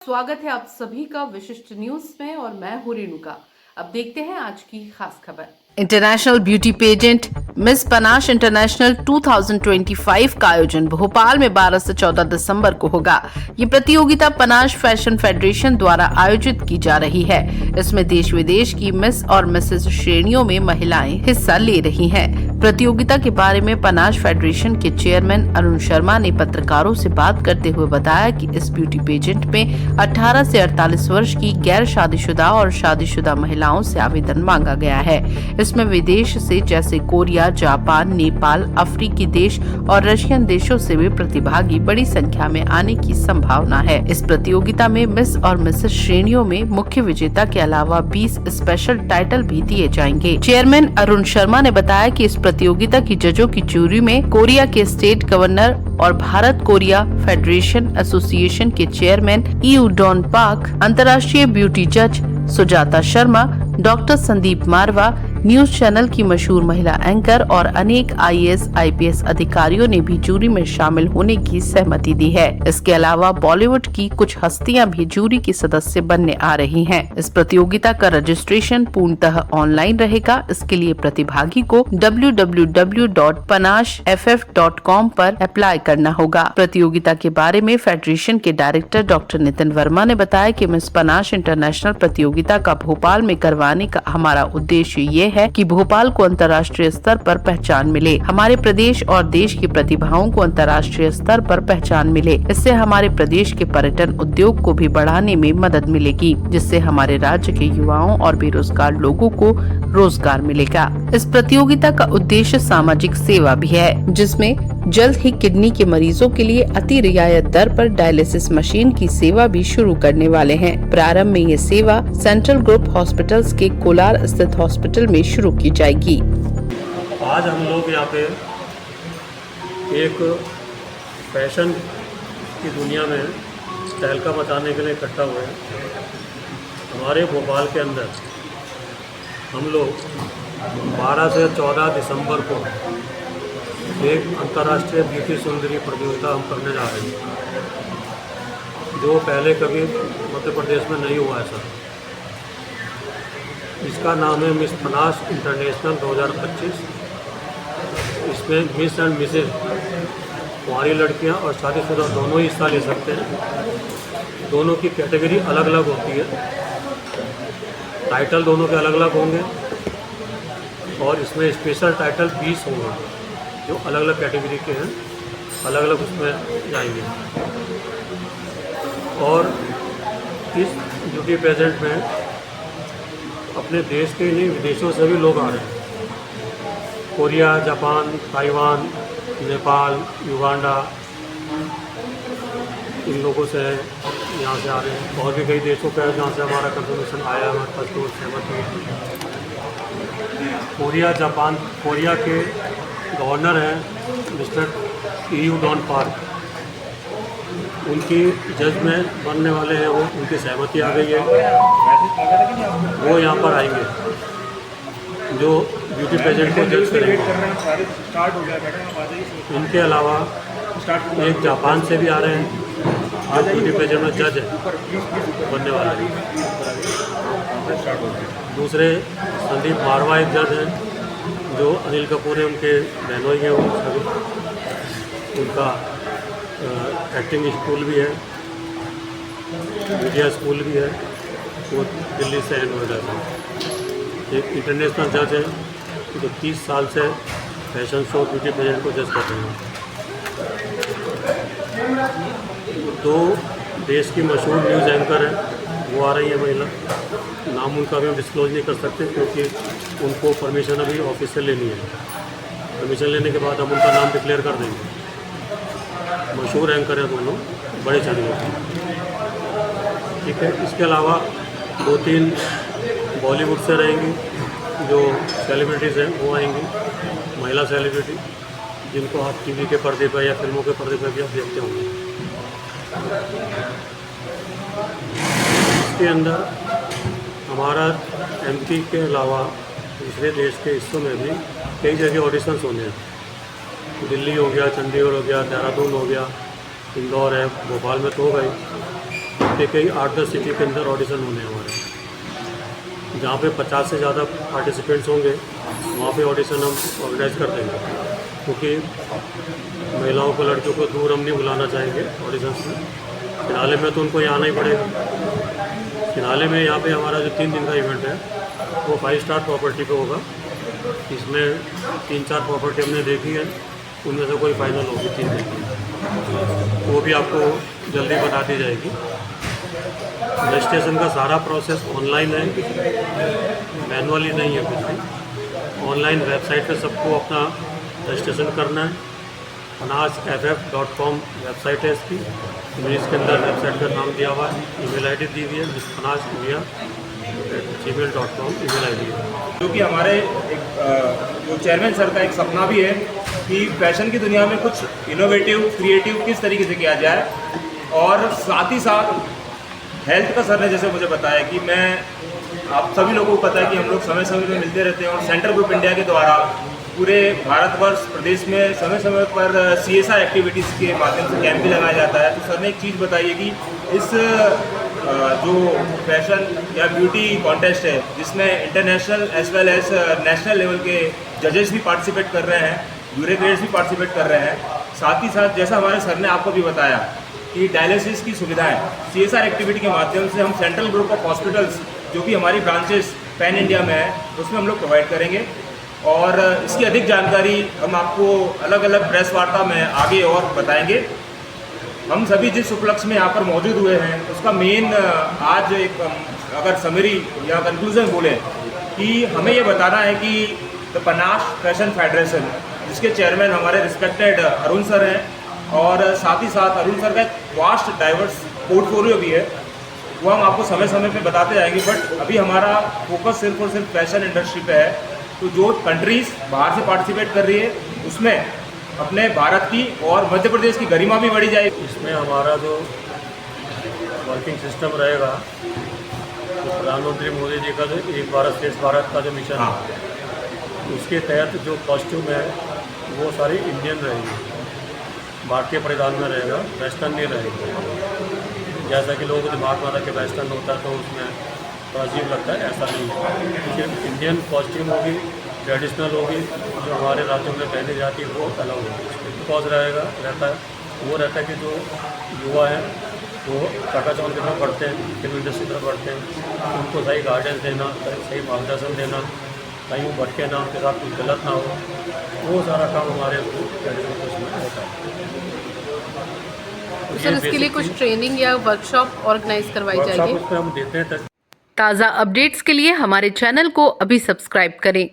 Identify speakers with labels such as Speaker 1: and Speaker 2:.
Speaker 1: स्वागत है आप सभी का विशिष्ट न्यूज में और मैं हूं रेणुका। अब देखते हैं आज की खास खबर। International beauty pageant Miss Panache International 2025 का आयोजन भोपाल में 12 से 14 दिसंबर को होगा। ये प्रतियोगिता पनाश फैशन फेडरेशन द्वारा आयोजित की जा रही है। इसमें देश विदेश की मिस और मिसेस श्रेणियों में महिलाएं हिस्सा ले रही हैं। प्रतियोगिता के बारे में पनाश फेडरेशन के चेयरमैन अरुण शर्मा ने पत्रकारों से बात करते हुए बताया कि इस ब्यूटी पेजेंट में 18 से 48 वर्ष की गैर शादीशुदा और शादीशुदा महिलाओं से आवेदन मांगा गया है। इसमें विदेश से जैसे कोरिया, जापान, नेपाल, अफ्रीकी देश और रशियन देशों से भी प्रतिभागी बड़ी संख्या में आने की संभावना है। इस प्रतियोगिता में मिस और मिसेस श्रेणियों में मुख्य विजेता के अलावा 20 स्पेशल टाइटल भी दिए जाएंगे। चेयरमैन अरुण शर्मा ने बताया कि इस प्रतियोगिता की जजों की जूरी में कोरिया के स्टेट गवर्नर और भारत कोरिया फेडरेशन एसोसिएशन के चेयरमैन ईयू डॉन पार्क, अंतर्राष्ट्रीय ब्यूटी जज सुजाता शर्मा, डॉक्टर संदीप मारवा, न्यूज चैनल की मशहूर महिला एंकर और अनेक आईएएस, आईपीएस अधिकारियों ने भी जूरी में शामिल होने की सहमति दी है। इसके अलावा बॉलीवुड की कुछ हस्तियां भी जूरी की सदस्य बनने आ रही हैं। इस प्रतियोगिता का रजिस्ट्रेशन पूर्णतः ऑनलाइन रहेगा। इसके लिए प्रतिभागी को www.panashff.com पर अप्लाई करना होगा। प्रतियोगिता के बारे में फेडरेशन के डायरेक्टर डॉक्टर नितिन वर्मा ने बताया कि मिस पनाश इंटरनेशनल प्रतियोगिता का भोपाल में करवाने का हमारा उद्देश्य ये है कि भोपाल को अंतर्राष्ट्रीय स्तर पर पहचान मिले, हमारे प्रदेश और देश की प्रतिभाओं को अंतर्राष्ट्रीय स्तर पर पहचान मिले। इससे हमारे प्रदेश के पर्यटन उद्योग को भी बढ़ाने में मदद मिलेगी, जिससे हमारे राज्य के युवाओं और बेरोजगार लोगों को रोजगार मिलेगा। इस प्रतियोगिता का उद्देश्य सामाजिक सेवा भी है, जिसमें जल्द ही किडनी के मरीजों के लिए अति रियायत दर पर डायलिसिस मशीन की सेवा भी शुरू करने वाले हैं। प्रारंभ में ये सेवा सेंट्रल ग्रुप हॉस्पिटल्स के कोलार स्थित हॉस्पिटल में शुरू की जाएगी।
Speaker 2: आज हम लोग यहाँ पे एक फैशन की दुनिया में तहलका मचाने के लिए इकट्ठा हुए हैं। हमारे भोपाल के अंदर हम लोग 12 से 14 दिसंबर को एक अंतर्राष्ट्रीय ब्यूटी सुंदरी प्रतियोगिता हम करने जा रहे हैं, जो पहले कभी मध्य प्रदेश में नहीं हुआ ऐसा। इसका नाम है मिस पनाश इंटरनेशनल 2025। इसमें मिस एंड मिसेज कुंवारी लड़कियां और शादीशुदा दोनों ही हिस्सा ले सकते हैं। दोनों की कैटेगरी अलग अलग होती है, टाइटल दोनों के अलग अलग होंगे और इसमें स्पेशल टाइटल 20 होंगे जो अलग अलग कैटेगरी के हैं, अलग अलग उसमें जाएंगे। और इस ब्यूटी पेजेंट में अपने देश के ही विदेशों से भी लोग आ रहे हैं। Korea, Japan, Taiwan, Nepal, Uganda, इन लोगों से यहाँ से आ रहे हैं। और भी कई देशों का है जहाँ से हमारा कंफर्मेशन आया, हमारे पास तो सहमति है। कोरिया, जापान, कोरिया के गवर्नर हैं मिस्टर ईयू डॉन पार्क, उनकी जज में बनने वाले हैं वो, उनकी सहमति आ गई है। वो यहाँ पर आएंगे जो ब्यूटी पेजेंट को जज करेंगे। इनके अलावा एक जापान से भी आ रहे हैं जो ब्यूटी पेजेंट में जज है बनने वाले हैं। दूसरे संदीप मारवा एक जज हैं जो अनिल कपूर है, उनके बहनोई हैं वो सभी। उनका एक्टिंग स्कूल भी है, मीडिया स्कूल भी है, वो दिल्ली से है, नोएडा से। एक इंटरनेशनल जज है जो 30 साल से फैशन शो ब्यूटी पेजेंट को जज कर रहे हैं। 2 देश की मशहूर न्यूज़ एंकर हैं, वो आ रही है महिला। नाम उनका भी हम डिस्क्लोज नहीं कर सकते क्योंकि उनको परमिशन अभी ऑफिस से लेनी है। परमिशन लेने के बाद हम उनका नाम डिक्लेयर कर देंगे। मशहूर एंकर है दोनों, बड़े चैनलों के। ठीक है। इसके अलावा 2-3 बॉलीवुड से रहेंगी जो सेलिब्रिटीज़ हैं, वो आएंगी, महिला सेलिब्रिटी, जिनको आप टीवी के पर्दे पर या फिल्मों के पर्दे पर भी आप देखते होंगे। इसके अंदर हमारा एमपी के अलावा दूसरे देश के हिस्सों में भी कई जगह ऑडिशंस होने हैं। दिल्ली हो गया, चंडीगढ़ हो गया, देहरादून हो गया, इंदौर है, भोपाल में तो हो गई। के कई 8-10 सिटी के अंदर ऑडिशन होने हैं हमारे, जहाँ पे 50 से ज़्यादा पार्टिसिपेंट्स होंगे वहाँ पे ऑडिशन हम ऑर्गेनाइज कर देंगे, क्योंकि महिलाओं को, लड़कियों को दूर हम नहीं बुलाना चाहेंगे ऑडिशंस में। फिनाले में तो उनको यहाँ आना ही पड़ेगा। फिनाले में यहाँ पे हमारा जो 3 दिन का इवेंट है वो 5 स्टार प्रॉपर्टी पे होगा। इसमें 3-4 प्रॉपर्टी हमने देखी है, उनमें से कोई फाइनल होगी 3 दिन की, वो भी आपको जल्दी बता दी जाएगी। रजिस्ट्रेशन का सारा प्रोसेस ऑनलाइन है, मैनुअली नहीं है कुछ भी। ऑनलाइन वेबसाइट पे सबको अपना रजिस्ट्रेशन करना है। panash.ff.com वेबसाइट है इसकी, इंग्लिश के अंदर वेबसाइट का नाम दिया हुआ है, ईमेल आईडी दी हुई है panash@gmail.com ईमेल आईडी है।
Speaker 3: क्योंकि हमारे एक जो चेयरमैन सर का एक सपना भी है कि फैशन की दुनिया में कुछ इनोवेटिव, क्रिएटिव किस तरीके से किया जाए, और साथ ही साथ हेल्थ का सर ने जैसे मुझे बताया कि आप सभी लोगों को पता है कि हम लोग समय समय पर मिलते रहते हैं, और सेंट्रल ग्रुप इंडिया के द्वारा पूरे भारतवर्ष, प्रदेश में समय समय पर CSR एक्टिविटीज़ के माध्यम से कैंप भी लगाया जाता है। तो सर ने एक चीज़ बताई है कि इस जो फैशन या ब्यूटी कॉन्टेस्ट है, जिसमें international as well as national level के जजेस भी पार्टिसिपेट कर रहे हैं, ब्यूरोक्रेट्स भी पार्टिसिपेट कर रहे हैं। साथ ही साथ जैसा हमारे सर ने आपको भी बताया कि डायलिसिस की सुविधाएं CSR एक्टिविटी के माध्यम से हम सेंट्रल ग्रुप ऑफ हॉस्पिटल्स, जो कि हमारी ब्रांचेस पैन इंडिया में है, उसमें हम लोग प्रोवाइड करेंगे। और इसकी अधिक जानकारी हम आपको अलग अलग प्रेस वार्ता में आगे और बताएंगे। हम सभी जिस उपलक्ष्य में यहाँ पर मौजूद हुए हैं, उसका मेन आज एक अगर समरी या कंक्लूजन बोले कि हमें ये बताना है कि द पनाश फैशन फेडरेशन, जिसके चेयरमैन हमारे रिस्पेक्टेड अरुण सर हैं, और साथ ही साथ अरुण सर का एक वास्ट डाइवर्स पोर्टफोलियो भी है, वो हम आपको समय समय पे बताते जाएंगे। बट अभी हमारा फोकस सिर्फ और सिर्फ फैशन इंडस्ट्री पे है। तो जो कंट्रीज़ बाहर से पार्टिसिपेट कर रही है, उसमें अपने भारत की और मध्य प्रदेश की गरिमा भी बढ़ी जाएगी।
Speaker 2: इसमें हमारा जो वर्किंग सिस्टम रहेगा, तो प्रधानमंत्री मोदी जी का जो एक भारत श्रेष्ठ भारत का जो मिशन है, उसके तहत जो कॉस्ट्यूम है वो सारी इंडियन रहेगी, भारतीय परिधान में रहेगा, वेस्टर्न नहीं रहेगा। जैसा कि लोगों को दिमाग में आता है कि वेस्टर्न होता है तो उसमें तो अजीब लगता है, ऐसा नहीं है। सिर्फ इंडियन कॉस्ट्यूम होगी, ट्रेडिशनल होगी, जो हमारे राज्यों में पहनी जाती है वो अलग होगी। बिकॉज रहता है वो रहता है कि जो युवा हैं वो चकाचौंध की तरफ बढ़ते हैं, फिल्म इंडस्ट्री की तरफ बढ़ते हैं, उनको सही गाइडेंस देना, सही मार्गदर्शन देना, कहीं वो भटके ना, उनके साथ कुछ गलत ना हो, वो सारा काम हमारे ट्रेडिशनल में होता है।
Speaker 1: सर, इसके लिए कुछ ट्रेनिंग या वर्कशॉप ऑर्गेनाइज करवाई जाएगी?
Speaker 2: हम देते हैं।
Speaker 1: ताज़ा अपडेट्स के लिए हमारे चैनल को अभी सब्सक्राइब करें।